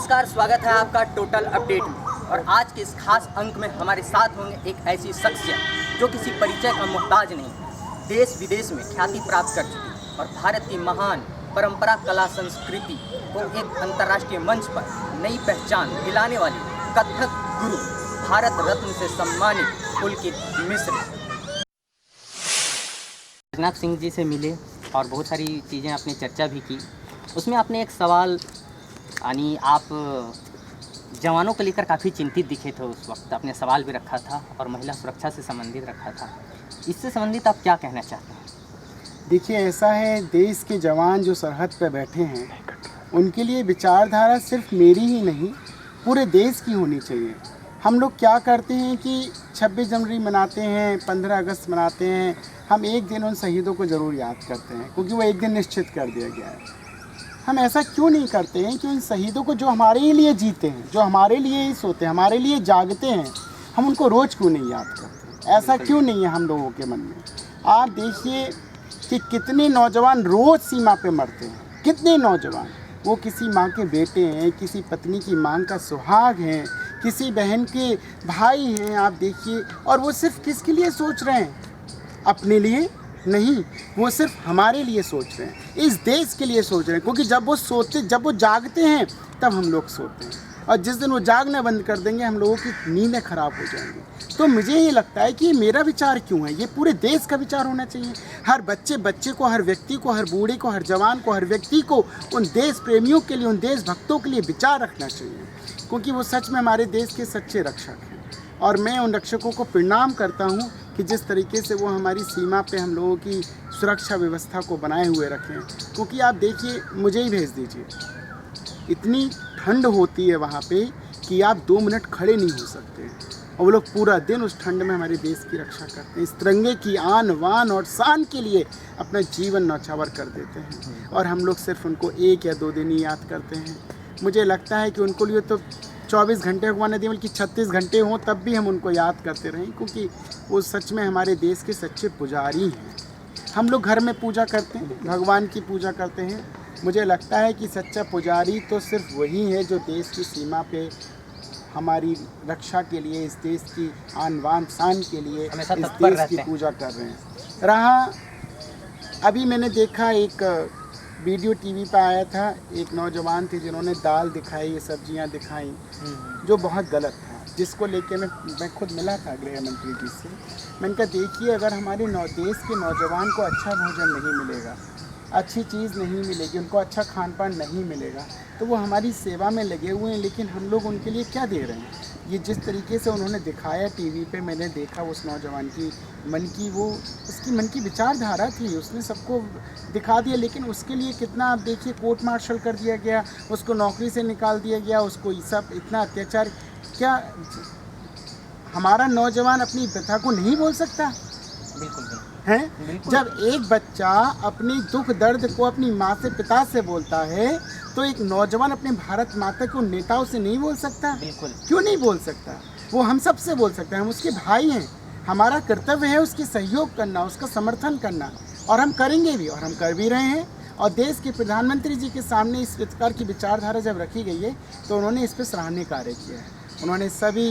नमस्कार, स्वागत है आपका टोटल अपडेट में। और आज के इस खास अंक में हमारे साथ होंगे एक ऐसी शख्सियत जो किसी परिचय का मोहताज नहीं, देश विदेश में ख्याति प्राप्त कर चुकी और भारत की महान परंपरा, कला, संस्कृति को एक अंतर्राष्ट्रीय मंच पर नई पहचान दिलाने वाली कथक गुरु, भारत रत्न से सम्मानित पुलकित मिश्र। राजनाथ सिंह जी से मिले और बहुत सारी चीज़ें आपने चर्चा भी की। उसमें आपने एक सवाल, यानी आप जवानों को लेकर काफ़ी चिंतित दिखे थे उस वक्त, आपने सवाल भी रखा था और महिला सुरक्षा से संबंधित रखा था। इससे संबंधित आप क्या कहना चाहते हैं? देखिए, ऐसा है, देश के जवान जो सरहद पर बैठे हैं उनके लिए विचारधारा सिर्फ मेरी ही नहीं, पूरे देश की होनी चाहिए। हम लोग क्या करते हैं कि 26 जनवरी मनाते हैं, 15 अगस्त मनाते हैं, हम एक दिन उन शहीदों को ज़रूर याद करते हैं क्योंकि वो एक दिन निश्चित कर दिया गया है। हम ऐसा क्यों नहीं करते हैं कि उन शहीदों को जो हमारे लिए जीते हैं, जो हमारे लिए ही सोते हैं, हमारे लिए जागते हैं, हम उनको रोज़ क्यों नहीं याद करते? ऐसा क्यों नहीं है हम लोगों के मन में? आप देखिए कि कितने नौजवान रोज़ सीमा पे मरते हैं, कितने नौजवान, वो किसी माँ के बेटे हैं, किसी पत्नी की मांग का सुहाग हैं, किसी बहन के भाई हैं। आप देखिए, और वो सिर्फ किसके लिए सोच रहे हैं? अपने लिए नहीं, वो सिर्फ हमारे लिए सोच रहे हैं, इस देश के लिए सोच रहे हैं। क्योंकि जब वो जागते हैं तब हम लोग सोते हैं, और जिस दिन वो जागना बंद कर देंगे हम लोगों की नींदें खराब हो जाएंगी। तो मुझे ये लगता है कि मेरा विचार क्यों है, ये पूरे देश का विचार होना चाहिए। हर बच्चे को, हर व्यक्ति को, हर बूढ़े को, हर जवान को, हर व्यक्ति को उन देश प्रेमियों के लिए, उन देशभक्तों के लिए विचार रखना चाहिए, क्योंकि वो सच में हमारे देश के सच्चे रक्षक हैं। और मैं उन रक्षकों को प्रणाम करता हूँ कि जिस तरीके से वो हमारी सीमा पे हम लोगों की सुरक्षा व्यवस्था को बनाए हुए रखें। क्योंकि आप देखिए, मुझे ही भेज दीजिए, इतनी ठंड होती है वहाँ पे कि आप 2 मिनट खड़े नहीं हो सकते, और वो लोग पूरा दिन उस ठंड में हमारे देश की रक्षा करते हैं। इस तिरंगे की आन बान और शान के लिए अपना जीवन न्यौछावर कर देते हैं, और हम लोग सिर्फ उनको 1 या 2 दिन ही याद करते हैं। मुझे लगता है कि उनको लिए तो 24 घंटे भगवान ने, बल्कि 36 घंटे हों तब भी हम उनको याद करते रहें, क्योंकि वो सच में हमारे देश के सच्चे पुजारी हैं। हम लोग घर में पूजा करते हैं, भगवान की पूजा करते हैं। मुझे लगता है कि सच्चा पुजारी तो सिर्फ वही है जो देश की सीमा पे हमारी रक्षा के लिए, इस देश की आन बान शान के लिए, इस देश की पूजा कर रहे हैं। अभी मैंने देखा, एक वीडियो टीवी पे आया था, एक नौजवान थे जिन्होंने दाल दिखाई, ये सब्जियां दिखाई, जो बहुत गलत था, जिसको लेके मैं खुद मिला था गृह मंत्री जी से। मैंने कहा, देखिए, अगर हमारे देश के नौजवान को अच्छा भोजन नहीं मिलेगा, अच्छी चीज़ नहीं मिलेगी, उनको अच्छा खान पान नहीं मिलेगा, तो वो हमारी सेवा में लगे हुए हैं, लेकिन हम लोग उनके लिए क्या दे रहे हैं? ये जिस तरीके से उन्होंने दिखाया टीवी पे, मैंने देखा उस नौजवान की उसकी मन की विचारधारा थी, उसने सबको दिखा दिया। लेकिन उसके लिए कितना, आप देखिए, कोर्ट मार्शल कर दिया गया, उसको नौकरी से निकाल दिया गया, उसको ये सब इतना अत्याचार। क्या हमारा नौजवान अपनी व्यथा को नहीं बोल सकता? बिल्कुल हैं? जब एक बच्चा अपनी दुख दर्द को अपनी माँ से, पिता से बोलता है, तो एक नौजवान अपने भारत माता के उन नेताओं से नहीं बोल सकता? बिल्कुल। क्यों नहीं बोल सकता? वो हम सब से बोल सकता है, हम उसके भाई हैं। हमारा कर्तव्य है उसकी सहयोग करना, उसका समर्थन करना, और हम करेंगे भी, और हम कर भी रहे हैं। और देश के प्रधानमंत्री जी के सामने इस प्रकार की विचारधारा जब रखी गई है तो उन्होंने इस पर सराहनीय कार्य किया है। उन्होंने सभी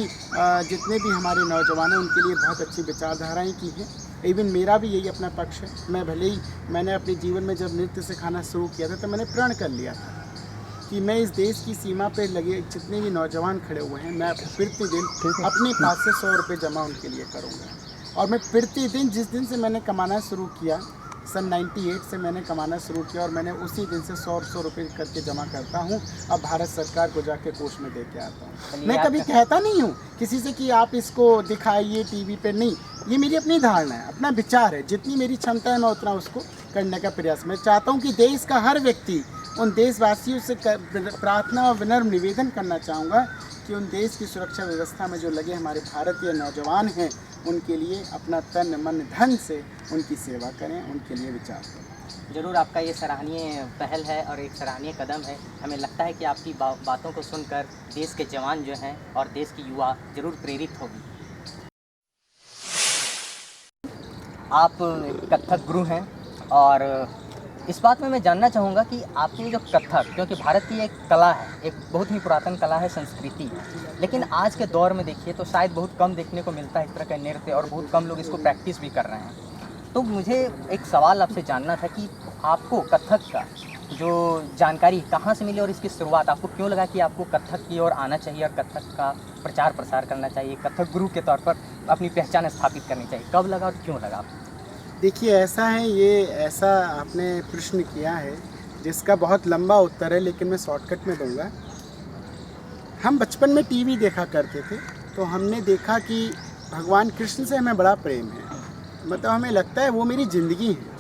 जितने भी हमारे नौजवान हैं उनके लिए बहुत अच्छी विचारधाराएँ की हैं। इवन मेरा भी यही अपना पक्ष है। मैंने अपने जीवन में जब नृत्य सिखाना शुरू किया था तो मैंने प्रण कर लिया था कि मैं इस देश की सीमा पे लगे जितने भी नौजवान खड़े हुए हैं, मैं प्रतिदिन अपने पास से 100 रुपये जमा उनके लिए करूँगा। और मैं प्रतिदिन, जिस दिन से मैंने कमाना शुरू किया, सन 98 से मैंने कमाना शुरू किया, और मैंने उसी दिन से 100 रुपये करके जमा करता हूँ। अब भारत सरकार को जाके कोष में दे के आता हूँ। मैं कभी कहता नहीं हूँ किसी से कि आप इसको दिखाइए टीवी पे, नहीं। ये मेरी अपनी धारणा है, अपना विचार है। जितनी मेरी क्षमता है मैं उतना उसको करने का प्रयास। मैं चाहता हूँ कि देश का हर व्यक्ति, उन देशवासियों से प्रार्थना और विनम्र निवेदन करना चाहूँगा कि उन देश की सुरक्षा व्यवस्था में जो लगे हमारे भारतीय नौजवान हैं, उनके लिए अपना तन मन धन से उनकी सेवा करें, उनके लिए विचार करें। ज़रूर, आपका ये सराहनीय पहल है और एक सराहनीय कदम है। हमें लगता है कि आपकी बातों को सुनकर देश के जवान जो हैं और देश की युवा ज़रूर प्रेरित होगी। आप कथक गुरु हैं और इस बात में मैं जानना चाहूँगा कि आपकी जो कथक, क्योंकि भारत की एक कला है, एक बहुत ही पुरातन कला है, संस्कृति, लेकिन आज के दौर में देखिए तो शायद बहुत कम देखने को मिलता है इस तरह का नृत्य, और बहुत कम लोग इसको प्रैक्टिस भी कर रहे हैं। तो मुझे एक सवाल आपसे जानना था कि आपको कथक का जो जानकारी कहाँ से मिली, और इसकी शुरुआत आपको क्यों लगा कि आपको कथक की ओर आना चाहिए और कथक का प्रचार प्रसार करना चाहिए, कथक गुरु के तौर पर अपनी पहचान स्थापित करनी चाहिए, कब लगा और क्यों लगा आपको? देखिए, ऐसा है, ये ऐसा आपने प्रश्न किया है जिसका बहुत लंबा उत्तर है, लेकिन मैं शॉर्टकट में दूंगा। हम बचपन में टीवी देखा करते थे, तो हमने देखा कि भगवान कृष्ण से हमें बड़ा प्रेम है, मतलब हमें लगता है वो मेरी ज़िंदगी है,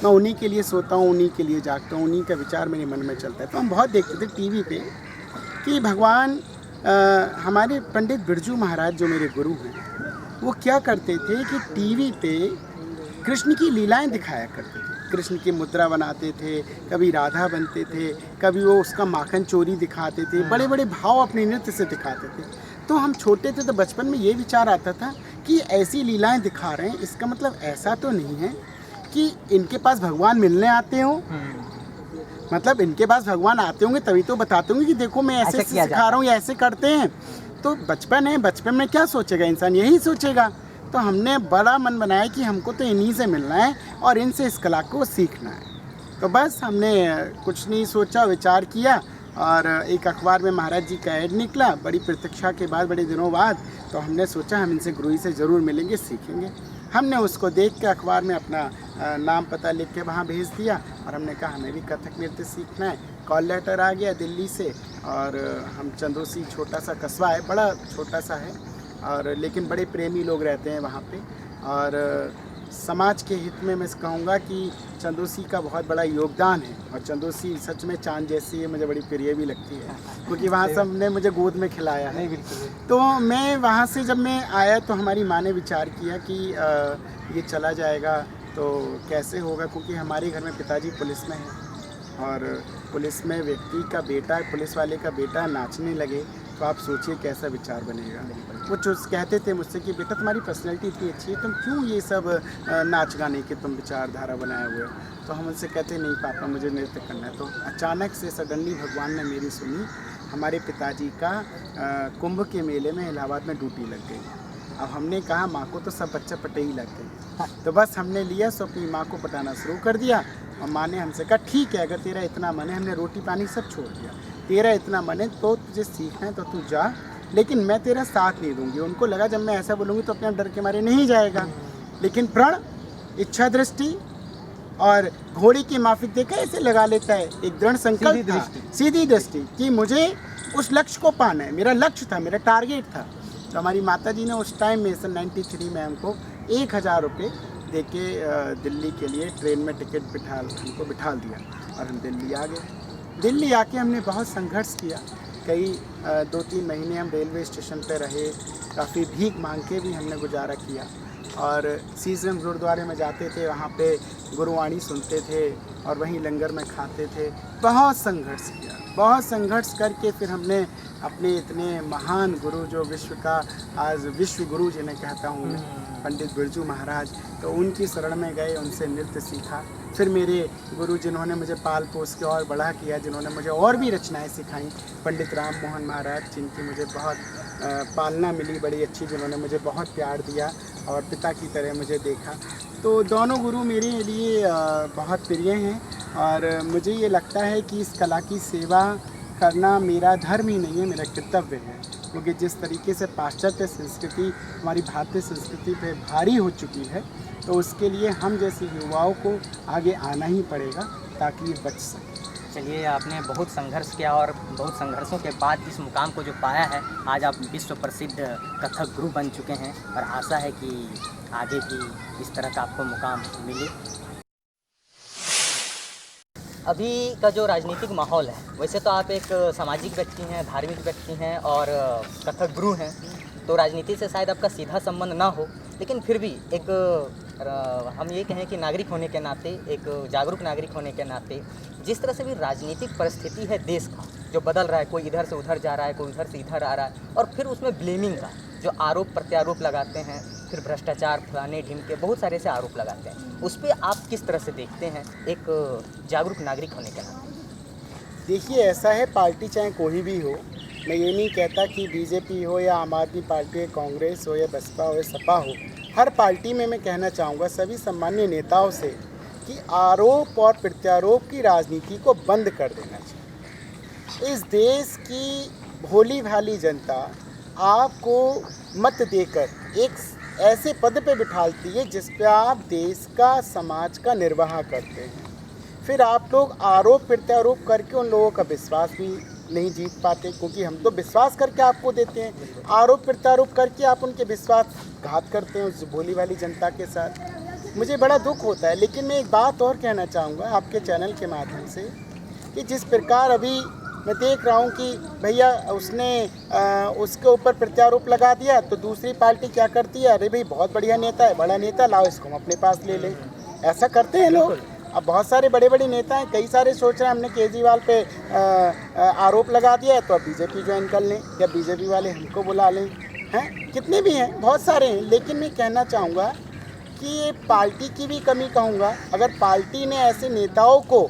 मैं उन्हीं के लिए सोता हूँ, उन्हीं के लिए जागता हूँ, उन्हीं का विचार मेरे मन में चलता है। तो हम बहुत देखते थे टीवी पे कि भगवान हमारे पंडित बिरजू महाराज जो मेरे गुरु हैं, वो क्या करते थे कि टीवी पे कृष्ण की लीलाएं दिखाया करते थे। कृष्ण की मुद्रा बनाते थे, कभी राधा बनते थे, कभी वो उसका माखन चोरी दिखाते थे, बड़े बड़े भाव अपने नृत्य से दिखाते थे। तो हम छोटे थे तो बचपन में ये विचार आता था कि ऐसी लीलाएं दिखा रहे हैं, इसका मतलब ऐसा तो नहीं है कि इनके पास भगवान मिलने आते हो, मतलब इनके पास भगवान आते होंगे तभी तो बताते होंगे कि देखो मैं ऐसे सिखा रहा हूँ या ऐसे करते हैं। तो बचपन है, बचपन में क्या सोचेगा इंसान, यही सोचेगा। तो हमने बड़ा मन बनाया कि हमको तो इन्हीं से मिलना है और इनसे इस कला को सीखना है। तो बस हमने कुछ नहीं सोचा, विचार किया, और एक अखबार में महाराज जी का ऐड निकला बड़ी प्रतीक्षा के बाद, बड़े दिनों बाद। तो हमने सोचा हम इनसे गुरु से ज़रूर मिलेंगे, सीखेंगे। हमने उसको देख के अखबार में अपना नाम पता लिख के वहाँ भेज दिया, और हमने कहा हमें भी कथक नृत्य सीखना है। कॉल लेटर आ गया दिल्ली से, और हम चंदोसी, छोटा सा कस्बा है, बड़ा छोटा सा है, और लेकिन बड़े प्रेमी लोग रहते हैं वहाँ पे। और समाज के हित में मैं कहूँगा कि चंदोसी का बहुत बड़ा योगदान है, और चंदोसी सच में चाँद जैसी है, मुझे बड़ी प्रिय भी लगती है, क्योंकि वहाँ सब ने मुझे गोद में खिलाया है। तो मैं वहाँ से जब मैं आया तो हमारी माँ ने विचार किया कि ये चला जाएगा तो कैसे होगा, क्योंकि हमारे घर में पिताजी पुलिस में हैं, और पुलिस में व्यक्ति का बेटा, पुलिस वाले का बेटा नाचने लगे तो आप सोचिए कैसा विचार बनेगा। वो जो कहते थे मुझसे कि बेटा तुम्हारी पर्सनैलिटी इतनी अच्छी है, तुम क्यों ये सब नाच गाने की तुम विचारधारा बनाए हुए हो। तो हम उनसे कहते नहीं पापा मुझे नृत्य करना है। तो अचानक से सडनली भगवान ने मेरी सुनी। हमारे पिताजी का कुंभ के मेले में इलाहाबाद में ड्यूटी लग गई। अब हमने कहा माँ को तो सब बच्चे पटे ही लग गए, तो बस हमने लिया सो अपनी माँ को पटाना शुरू कर दिया, और माँ ने हमसे कहा ठीक है, अगर तेरा इतना मन है, हमने रोटी पानी सब छोड़ दिया, तेरा इतना मन है तो तुझे सीखना है तो तू जा, लेकिन मैं तेरा साथ नहीं दूंगी। उनको लगा जब मैं ऐसा बोलूँगी तो अपने आप डर के मारे नहीं जाएगा, लेकिन प्रण, इच्छा दृष्टि और घोड़ी की माफिक देखा ऐसे लगा लेता है, एक दृढ़ संकल्प था, सीधी दृष्टि कि मुझे उस लक्ष्य को पाना है, मेरा लक्ष्य था, मेरा टारगेट था। तो हमारी माता जी ने उस टाइम में सन 93 में हमको 1000 रुपये दे के दिल्ली के लिए ट्रेन में टिकट हमको बिठा दिया, और हम दिल्ली आ गए। दिल्ली आके हमने बहुत संघर्ष किया, कई 2-3 महीने हम रेलवे स्टेशन पे रहे, काफ़ी भीख मांग के भी हमने गुजारा किया, और सीसगंज गुरुद्वारे में जाते थे, वहाँ पे गुरुवाणी सुनते थे और वहीं लंगर में खाते थे। बहुत संघर्ष किया, बहुत संघर्ष करके फिर हमने अपने इतने महान गुरु, जो विश्व का आज विश्व गुरु जिन्हें कहता हूँ मैं, पंडित बिरजू महाराज, तो उनकी शरण में गए, उनसे नृत्य सीखा। फिर मेरे गुरु जिन्होंने मुझे पाल पोस के और बड़ा किया, जिन्होंने मुझे और भी रचनाएं सिखाई, पंडित राम मोहन महाराज, जिनकी मुझे बहुत पालना मिली बड़ी अच्छी, जिन्होंने मुझे बहुत प्यार दिया और पिता की तरह मुझे देखा। तो दोनों गुरु मेरे लिए बहुत प्रिय हैं, और मुझे ये लगता है कि इस कला की सेवा करना मेरा धर्म ही नहीं है, मेरा कर्तव्य है, क्योंकि जिस तरीके से पाश्चात्य संस्कृति हमारी भारतीय संस्कृति पे भारी हो चुकी है, तो उसके लिए हम जैसे युवाओं को आगे आना ही पड़ेगा ताकि ये बच सके। चलिए, आपने बहुत संघर्ष किया और बहुत संघर्षों के बाद इस मुकाम को जो पाया है, आज आप विश्व प्रसिद्ध कथक गुरु बन चुके हैं, और आशा है कि आगे भी इस तरह का आपको मुकाम मिले। अभी का जो राजनीतिक माहौल है, वैसे तो आप एक सामाजिक व्यक्ति हैं, धार्मिक व्यक्ति हैं और कथक गुरु हैं, तो राजनीति से शायद आपका सीधा संबंध ना हो, लेकिन फिर भी एक हम ये कहें कि नागरिक होने के नाते, एक जागरूक नागरिक होने के नाते, जिस तरह से भी राजनीतिक परिस्थिति है देश का, जो बदल रहा है, कोई इधर से उधर जा रहा है, कोई उधर से इधर आ रहा है, और फिर उसमें ब्लेमिंग का, जो आरोप प्रत्यारोप लगाते हैं, फिर भ्रष्टाचार, फलाने ढिमके, बहुत सारे ऐसे आरोप लगाते हैं, उस पर आप किस तरह से देखते हैं एक जागरूक नागरिक होने के नाते? देखिए, ऐसा है, पार्टी चाहे कोई भी हो, मैं ये नहीं कहता कि बीजेपी हो या आम आदमी पार्टी हो, कांग्रेस हो या बसपा हो या सपा हो, हर पार्टी में मैं कहना चाहूँगा सभी सम्मान्य नेताओं से कि आरोप और प्रत्यारोप की राजनीति को बंद कर देना चाहिए। इस देश की भोली भाली जनता आपको मत देकर एक ऐसे पद पे बिठाती है जिस पे आप देश का, समाज का निर्वाह करते हैं, फिर आप लोग आरोप प्रत्यारोप करके उन लोगों का विश्वास भी नहीं जीत पाते, क्योंकि हम तो विश्वास करके आपको देते हैं, आरोप प्रत्यारोप करके आप उनके विश्वासघात करते हैं उस भोली वाली जनता के साथ। मुझे बड़ा दुख होता है। लेकिन मैं एक बात और कहना चाहूँगा आपके चैनल के माध्यम से कि जिस प्रकार अभी मैं देख रहा हूँ कि भैया उसने उसके ऊपर प्रत्यारोप लगा दिया, तो दूसरी पार्टी क्या करती है, अरे भाई बहुत बढ़िया नेता है, बड़ा नेता, लाओ इसको हम अपने पास ले लें। ऐसा करते हैं लोग। अब बहुत सारे बड़े बड़े नेता हैं, कई सारे सोच रहे हैं हमने केजरीवाल पे आरोप लगा दिया है तो अब बीजेपी ज्वाइन कर लें या बीजेपी वाले हमको बुला लें। हैं, कितने भी हैं, बहुत सारे हैं। लेकिन मैं कहना चाहूँगा कि ये पार्टी की भी कमी कहूँगा। अगर पार्टी ने ऐसे नेताओं को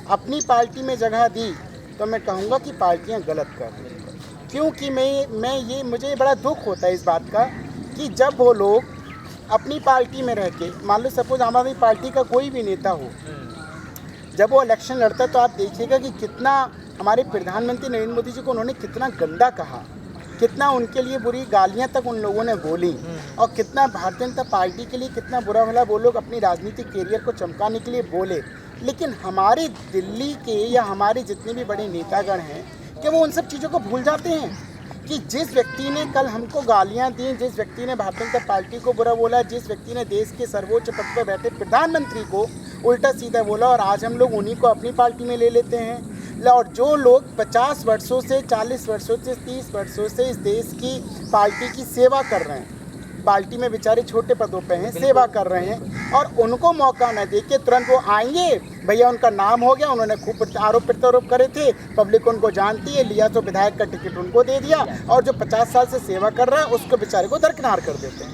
अपनी पार्टी में जगह दी तो मैं कहूँगा कि पार्टियाँ गलत कर रही हैं। क्योंकि मुझे बड़ा दुख होता है इस बात का कि जब वो लोग अपनी पार्टी में रह के, मान लो सपोज आम आदमी पार्टी का कोई भी नेता हो, जब वो इलेक्शन लड़ता है तो आप देखिएगा कि कितना हमारे प्रधानमंत्री नरेंद्र मोदी जी को उन्होंने कितना गंदा कहा, कितना उनके लिए बुरी गालियां तक उन लोगों ने बोली, और कितना भारतीय जनता पार्टी के लिए कितना बुरा भला वो लोग अपनी राजनीतिक कैरियर को चमकाने के लिए बोले। लेकिन हमारे दिल्ली के या हमारे जितने भी बड़े नेतागण हैं कि वो उन सब चीज़ों को भूल जाते हैं कि जिस व्यक्ति ने कल हमको गालियां दी, जिस व्यक्ति ने भारतीय जनता पार्टी को बुरा बोला, जिस व्यक्ति ने देश के सर्वोच्च पद पर बैठे प्रधानमंत्री को उल्टा सीधा बोला, और आज हम लोग उन्हीं को अपनी पार्टी में ले लेते हैं। और जो लोग 50 वर्षों से, 40 वर्षों से, 30 वर्षों से इस देश की पार्टी की सेवा कर रहे हैं, पार्टी में बेचारे छोटे पदों पे हैं, सेवा कर रहे हैं, और उनको मौका न दे के तुरंत वो आएंगे, भैया उनका नाम हो गया, उन्होंने खूब आरोप प्रत्यारोप करे थे, पब्लिक उनको जानती है, लिया तो विधायक का टिकट उनको दे दिया, और जो 50 साल से सेवा कर रहा है उसको बेचारे को दरकिनार कर देते हैं।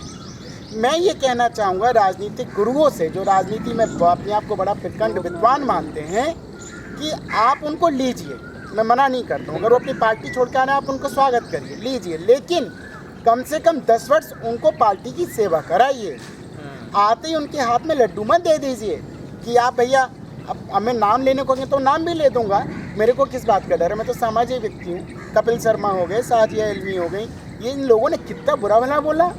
मैं ये कहना चाहूँगा राजनीतिक गुरुओं से, जो राजनीति में अपने आप को बड़ा प्रखंड विद्वान मानते हैं, कि आप उनको लीजिए, मैं मना नहीं करता हूँ, अगर वो अपनी पार्टी छोड़ के आना आप उनको स्वागत करिए, लीजिए, लेकिन कम से कम 10 वर्ष उनको पार्टी की सेवा कराइए। आते ही उनके हाथ में लड्डू मत दे दीजिए कि आप भैया, अब हमें नाम लेने को तो नाम भी ले दूंगा, मेरे को किस बात का डर है, मैं तो सामाजिक व्यक्ति हूँ। कपिल शर्मा हो गए, साजिया इल्मी हो गई, ये इन लोगों ने कितना बुरा भला बोला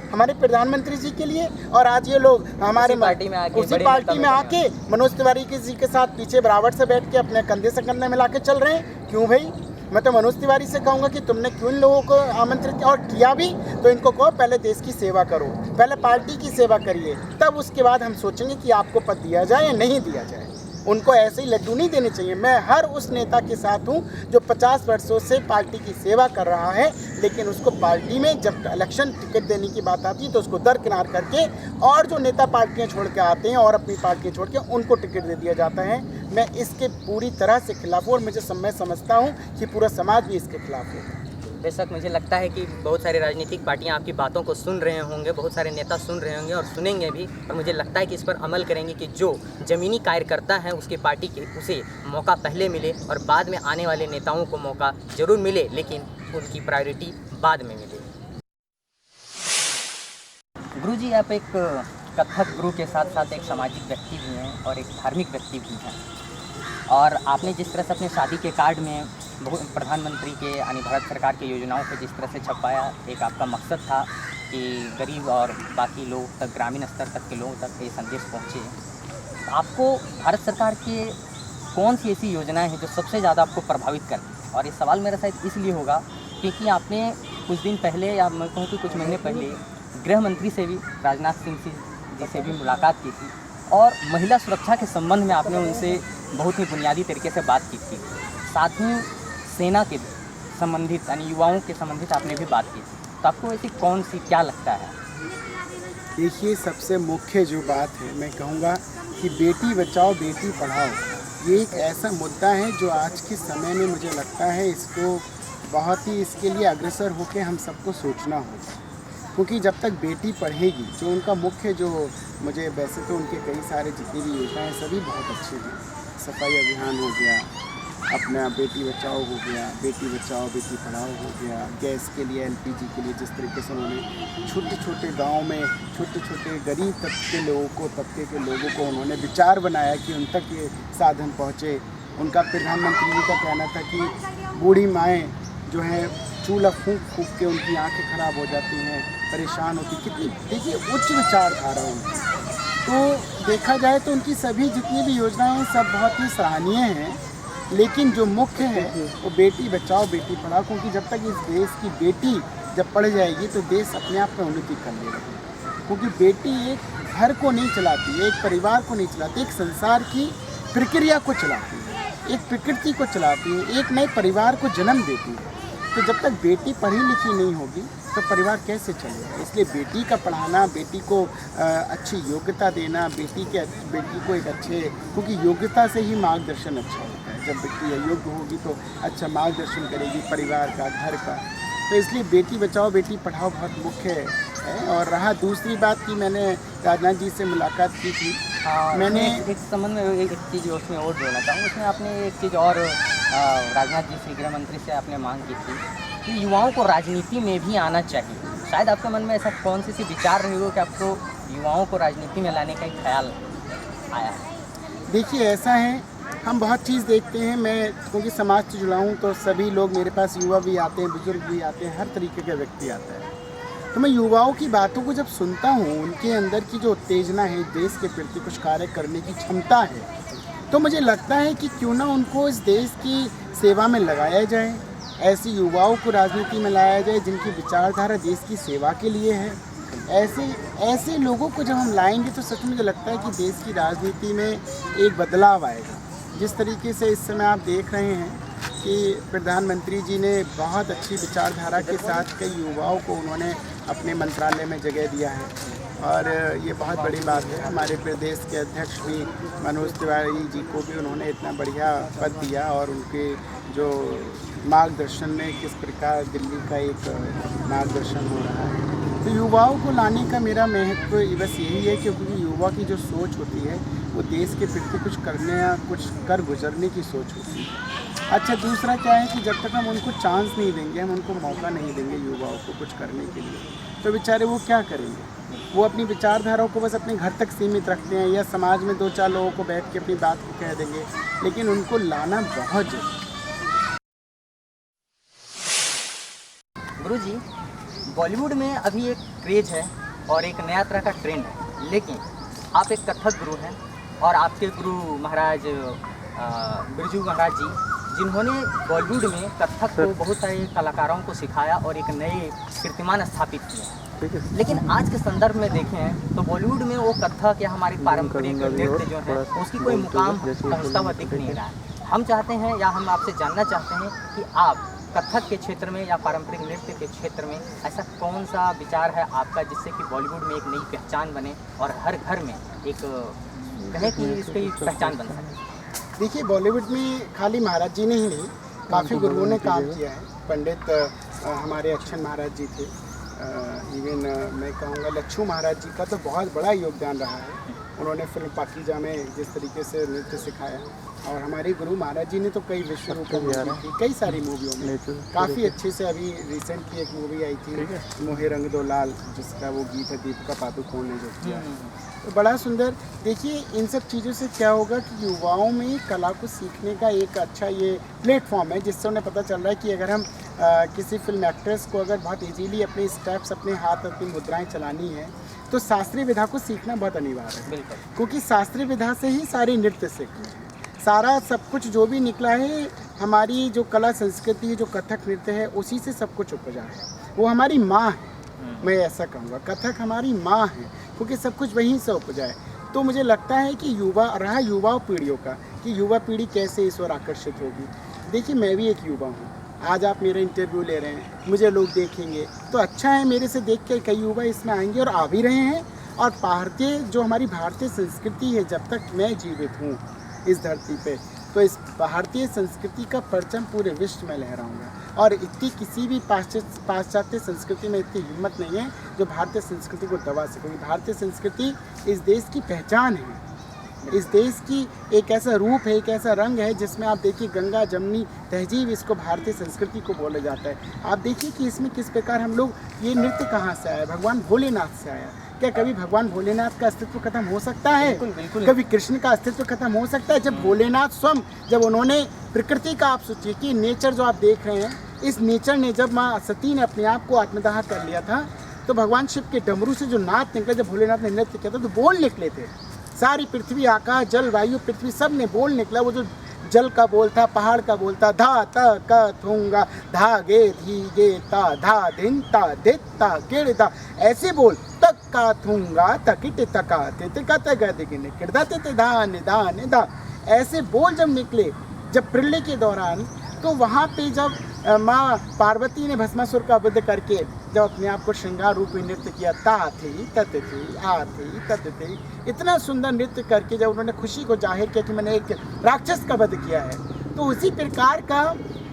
हमारे प्रधानमंत्री जी के लिए, और आज ये लोग हमारे उसी पार्टी में आके मनोज तिवारी जी के साथ पीछे बराबर से बैठ के अपने कंधे से कंधे मिला के चल रहे हैं। क्यों भाई? मैं तो मनोज तिवारी से कहूँगा कि तुमने क्यों इन लोगों को आमंत्रित किया, और किया भी तो इनको कहो पहले देश की सेवा करो, पहले पार्टी की सेवा करिए, तब उसके बाद हम सोचेंगे कि आपको पद दिया जाए या नहीं दिया जाए। उनको ऐसे ही लड्डू नहीं देने चाहिए। मैं हर उस नेता के साथ हूँ जो 50 वर्षों से पार्टी की सेवा कर रहा है, लेकिन उसको पार्टी में जब इलेक्शन टिकट देने की बात आती है तो उसको दरकिनार करके, और जो नेता पार्टियाँ छोड़ के आते हैं और अपनी पार्टी छोड़ के उनको टिकट दे दिया जाता है। मैं इसके पूरी तरह से खिलाफ हूँ, और मैं समझता हूँ कि पूरा समाज भी इसके खिलाफ है। बेशक मुझे लगता है कि बहुत सारी राजनीतिक पार्टियां आपकी बातों को सुन रहे होंगे, बहुत सारे नेता सुन रहे होंगे और सुनेंगे भी, और मुझे लगता है कि इस पर अमल करेंगे कि जो ज़मीनी कार्यकर्ता हैं उसकी पार्टी के, उसे मौका पहले मिले, और बाद में आने वाले नेताओं को मौका ज़रूर मिले, लेकिन उनकी प्रायोरिटी बाद में मिले। गुरुजी, आप एक कथक गुरु के साथ साथ एक सामाजिक व्यक्ति भी हैं और एक धार्मिक व्यक्ति भी हैं, और आपने जिस तरह से अपने शादी के कार्ड में प्रधानमंत्री के यानी भारत सरकार की योजनाओं को जिस तरह से छपाया, एक आपका मकसद था कि गरीब और बाकी लोग तक, ग्रामीण स्तर तक के लोगों तक ये संदेश पहुँचे। आपको भारत सरकार के कौन सी ऐसी योजनाएं हैं जो सबसे ज़्यादा आपको प्रभावित करती? और ये सवाल मेरा शायद इसलिए होगा क्योंकि आपने कुछ दिन पहले, या मैं कहूँ कि कुछ महीने पहले, गृह मंत्री से भी, राजनाथ सिंह जी से भी मुलाकात की थी, और महिला सुरक्षा के संबंध में आपने उनसे बहुत ही बुनियादी तरीके से बात की थी। साथ ही सेना के संबंधित यानी युवाओं के संबंधित आपने भी बात की थी। तो आपको ऐसी कौन सी, क्या लगता है? देखिए, सबसे मुख्य जो बात है, मैं कहूँगा कि बेटी बचाओ बेटी पढ़ाओ, ये एक ऐसा मुद्दा है जो आज के समय में मुझे लगता है इसको बहुत ही इसके लिए अग्रसर होकर हम सबको सोचना होगा, क्योंकि जब तक बेटी पढ़ेगी, जो उनका मुख्य जो मुझे वैसे तो उनके कई सारे जितनी भी योजनाएं सभी बहुत अच्छे हैं, सफाई अभियान हो गया, अपना बेटी बचाओ हो गया, बेटी बचाओ बेटी पढ़ाओ हो गया, गैस के लिए LPG के लिए जिस तरीके से उन्होंने छोटे छोटे गांव में छोटे छोटे गरीब तबके के लोगों को उन्होंने विचार बनाया कि उन तक ये साधन पहुँचे। उनका प्रधानमंत्री जी का कहना था कि बूढ़ी माएँ जो हैं चूल्हा फूंक फूंक के उनकी आंखें खराब हो जाती हैं, परेशान होती, कितनी देखिए उच्च विचारधारा उनकी। तो देखा जाए तो उनकी सभी जितनी भी योजनाएं हैं सब बहुत ही सराहनीय हैं, लेकिन जो मुख्य है वो बेटी बचाओ बेटी पढ़ाओ, क्योंकि जब तक इस देश की बेटी जब पढ़ जाएगी तो देश अपने आप में उन्नति कर लेगा, क्योंकि बेटी एक घर को नहीं चलाती है, एक परिवार को नहीं चलाती, एक संसार की प्रक्रिया को चलाती है, एक प्रकृति को चलाती है, एक नए परिवार को जन्म देती है। तो जब तक बेटी पढ़ी लिखी नहीं होगी तो परिवार कैसे चलेगा? इसलिए बेटी का पढ़ाना, बेटी को अच्छी योग्यता देना, बेटी को एक अच्छे, क्योंकि योग्यता से ही मार्गदर्शन अच्छा होता है। जब बेटी योग्य होगी तो अच्छा मार्गदर्शन करेगी परिवार का, घर का। तो इसलिए बेटी बचाओ बेटी पढ़ाओ बहुत मुख्य है। और रहा दूसरी बात कि मैंने राजनाथ जी से मुलाकात की थी, मैंने एक संबंध में एक चीज़ उसमें और जोड़ना चाहूँगा। उसमें आपने एक चीज़ और राजनाथ जी श्री गृह मंत्री से आपने मांग की थी कि युवाओं को राजनीति में भी आना चाहिए। शायद आपके मन में ऐसा कौन सी विचार रही हो कि आपको युवाओं को राजनीति में लाने का एक ख्याल आया है? देखिए ऐसा है, हम बहुत चीज़ देखते हैं, मैं क्योंकि समाज से जुड़ा हूँ तो सभी लोग मेरे पास युवा भी आते हैं, बुजुर्ग भी आते हैं, हर तरीके के व्यक्ति आता है। तो मैं युवाओं की बातों को जब सुनता हूँ, उनके अंदर की जो उत्तेजना है, देश के प्रति कुछ कार्य करने की क्षमता है, तो मुझे लगता है कि क्यों ना उनको इस देश की सेवा में लगाया जाए, ऐसे युवाओं को राजनीति में लाया जाए जिनकी विचारधारा देश की सेवा के लिए है। ऐसे लोगों को जब हम लाएंगे तो सच में मुझे लगता है कि देश की राजनीति में एक बदलाव आएगा। जिस तरीके से इस समय आप देख रहे हैं कि प्रधानमंत्री जी ने बहुत अच्छी विचारधारा के साथ कई युवाओं को उन्होंने अपने मंत्रालय में जगह दिया है, और ये बहुत बड़ी बात है। हमारे प्रदेश के अध्यक्ष भी मनोज तिवारी जी को भी उन्होंने इतना बढ़िया पद दिया, और उनके जो मार्गदर्शन में किस प्रकार दिल्ली का एक मार्गदर्शन हो रहा है। तो युवाओं को लाने का मेरा महत्व बस यही है, क्योंकि युवा की जो सोच होती है वो देश के प्रति कुछ करने या कुछ कर गुजरने की सोच होती है। अच्छा, दूसरा क्या है कि जब तक हम उनको चांस नहीं देंगे, हम उनको मौका नहीं देंगे युवाओं को कुछ करने के लिए, तो बेचारे वो क्या करेंगे? वो अपनी विचारधाराओं को बस अपने घर तक सीमित रखते हैं, या समाज में 2-4 लोगों को बैठ के अपनी बात को कह देंगे, लेकिन उनको लाना बहुत जरूरी। गुरुजी, बॉलीवुड में अभी एक क्रेज है और एक नया तरह का ट्रेंड है, लेकिन आप एक कथक गुरु हैं और आपके गुरु महाराज बिरजू महाराज जी, जिन्होंने बॉलीवुड में कथक को बहुत सारे कलाकारों को सिखाया और एक नए कीर्तिमान स्थापित किया। लेकिन आज के संदर्भ में देखें तो बॉलीवुड में वो कथक या हमारी पारंपरिक नृत्य जो है उसकी कोई मुकाम पहुँचता हुआ दिख नहीं रहा है। हम चाहते हैं या हम आपसे जानना चाहते हैं कि आप कथक के क्षेत्र में या पारंपरिक नृत्य के क्षेत्र में ऐसा कौन सा विचार है आपका जिससे कि बॉलीवुड में एक नई पहचान बने और हर घर में एक कहे कि इसकी पहचान बन सके? देखिए, बॉलीवुड में खाली महाराज जी ने ही नहीं, काफ़ी गुरुओं ने काम किया है। पंडित हमारे अक्षन महाराज जी थे, इवन मैं कहूँगा लच्छू महाराज जी का तो बहुत बड़ा योगदान रहा है। उन्होंने फिल्म पाकीजा में जिस तरीके से नृत्य सिखाया, और हमारे गुरु महाराज जी ने तो कई विश्व रूपों में की, कई सारी मूवियों में काफ़ी अच्छे से। अभी रिसेंट की एक मूवी आई थी मोहे रंग दो लाल, जिसका वो गीत है दीपिका पादुकोण ने जो किया, तो बड़ा सुंदर। देखिए, इन सब चीज़ों से क्या होगा कि युवाओं में कला को सीखने का एक अच्छा ये प्लेटफॉर्म है, जिससे उन्हें पता चल रहा है कि अगर हम किसी फिल्म एक्ट्रेस को अगर बहुत इजीली अपने स्टेप्स, अपने हाथ, अपनी मुद्राएं चलानी है, तो शास्त्रीय विधा को सीखना बहुत अनिवार्य है। बिल्कुल, क्योंकि शास्त्रीय विधा से ही सारी नृत्य सीखते हैं। सारा सब कुछ जो भी निकला है, हमारी जो कला संस्कृति है, जो कथक नृत्य है, उसी से सब कुछ उपजा है। वो हमारी माँ है, मैं ऐसा कहूँगा, कथक हमारी माँ है, क्योंकि सब कुछ वहीं से उपजा है। तो मुझे लगता है कि युवा पीढ़ियों का, कि युवा पीढ़ी कैसे इस ओर आकर्षित होगी। देखिए, मैं भी एक युवा हूँ, आज आप मेरा इंटरव्यू ले रहे हैं, मुझे लोग देखेंगे तो अच्छा है, मेरे से देख के कई युवा इसमें आएंगे और आ भी रहे हैं। और जो हमारी भारतीय संस्कृति है, जब तक मैं जीवित हूँ इस धरती पे, तो इस भारतीय संस्कृति का परचम पूरे विश्व में लहराऊंगा। और इतनी किसी भी पाश्चात्य संस्कृति में इतनी हिम्मत नहीं है जो भारतीय संस्कृति को दबा सके। भारतीय संस्कृति इस देश की पहचान है, इस देश की एक ऐसा रूप है, एक ऐसा रंग है जिसमें आप देखिए गंगा जमनी तहजीब इसको भारतीय संस्कृति को बोला जाता है। आप देखिए कि इसमें किस प्रकार हम लोग, ये नृत्य कहाँ से आया, भगवान भोलेनाथ से आया। क्या कभी भगवान भोलेनाथ का अस्तित्व खत्म हो सकता है? बिल्कुल बिल्कुल। कभी कृष्ण का अस्तित्व खत्म हो सकता है? जब भोलेनाथ स्वयं, जब उन्होंने प्रकृति का, आप सोचिए कि नेचर जो आप देख रहे हैं, इस नेचर ने, जब माँ सती ने अपने आप को आत्मदाह कर लिया था तो भगवान शिव के डमरू से जो नाद निकले, जब भोलेनाथ ने नृत्य किया था तो बोल निकले थे। सारी पृथ्वी, आकाश, जल, वायु, पृथ्वी सब ने बोल निकला। वो जो जल का बोल था, पहाड़ का बोल था, धा ता का थूंगा धा गे धी गे ता धा धिन ता धित ता गिड़ धा, ऐसे बोल तक का थूंगा तकिट तका ते का ते गदे गिने किड़दा ते धा निदा निदा, ऐसे बोल जब निकले जब प्रलय के दौरान, तो वहाँ पे जब माँ पार्वती ने भस्मासुर का वध करके जब अपने आप को श्रृंगार रूप में नृत्य किया, ता थी तत थी आ थी तत थी, इतना सुंदर नृत्य करके जब उन्होंने खुशी को जाहिर किया कि मैंने एक राक्षस का वध किया है, तो उसी प्रकार का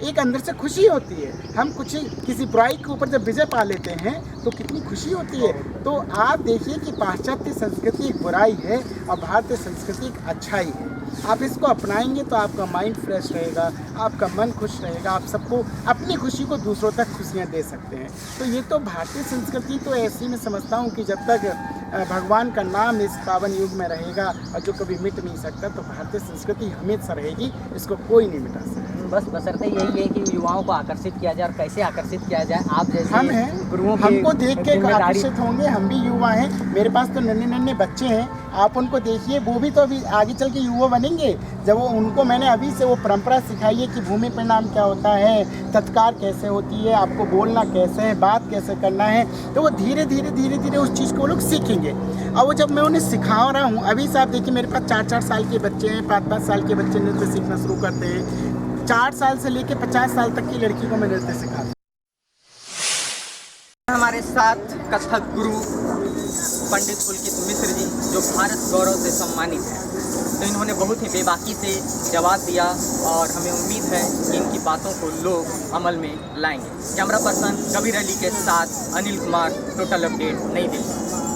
एक अंदर से खुशी होती है। हम कुछ किसी बुराई के ऊपर जब विजय पा लेते हैं तो कितनी खुशी होती है। तो आप देखिए कि पाश्चात्य संस्कृति एक बुराई है और भारतीय संस्कृति एक अच्छाई है। आप इसको अपनाएंगे तो आपका माइंड फ्रेश रहेगा, आपका मन खुश रहेगा, आप सबको अपनी खुशी को दूसरों तक खुशियाँ दे सकते हैं। तो ये तो भारतीय संस्कृति तो ऐसी मैं समझता हूँ कि जब तक भगवान का नाम इस पावन युग में रहेगा और जो कभी मिट नहीं सकता, तो भारतीय संस्कृति हमेशा रहेगी, इसको कोई नहीं मिटा सकता। बस बशर्ते यही है कि युवाओं को आकर्षित किया जाए, और कैसे आकर्षित किया जाए, आप जैसे हम हैं, गुरुओं की हमको देख के जिम्मेदारी। आकर्षित होंगे। हम भी युवा हैं, मेरे पास तो नन्हे नन्हे बच्चे हैं, आप उनको देखिए, वो भी तो अभी आगे चल के युवा बनेंगे। जब वो, उनको मैंने अभी से वो परंपरा सिखाई है कि भूमि परिणाम क्या होता है, तत्कार कैसे होती है, आपको बोलना कैसे है, बात कैसे करना है, तो वो धीरे धीरे धीरे धीरे उस चीज़ को वो लोग सीखेंगे। और वो जब मैं उन्हें सिखा रहा हूँ, अभी से आप देखिए मेरे पास 4-4 साल के बच्चे हैं, 5-5 साल के बच्चे नृत्य सीखना शुरू करते हैं। 4 साल से लेकर 50 साल तक की लड़की को मैं नृत्य सिखाता हूँ। हमारे साथ कथक गुरु पंडित पुलकित मिश्र जी, जो भारत गौरव से सम्मानित हैं। तो इन्होंने बहुत ही बेबाकी से जवाब दिया और हमें उम्मीद है कि इनकी बातों को लोग अमल में लाएंगे। कैमरा पर्सन कबीर अली के साथ अनिल कुमार, टोटल अपडेट, नई दिल्ली।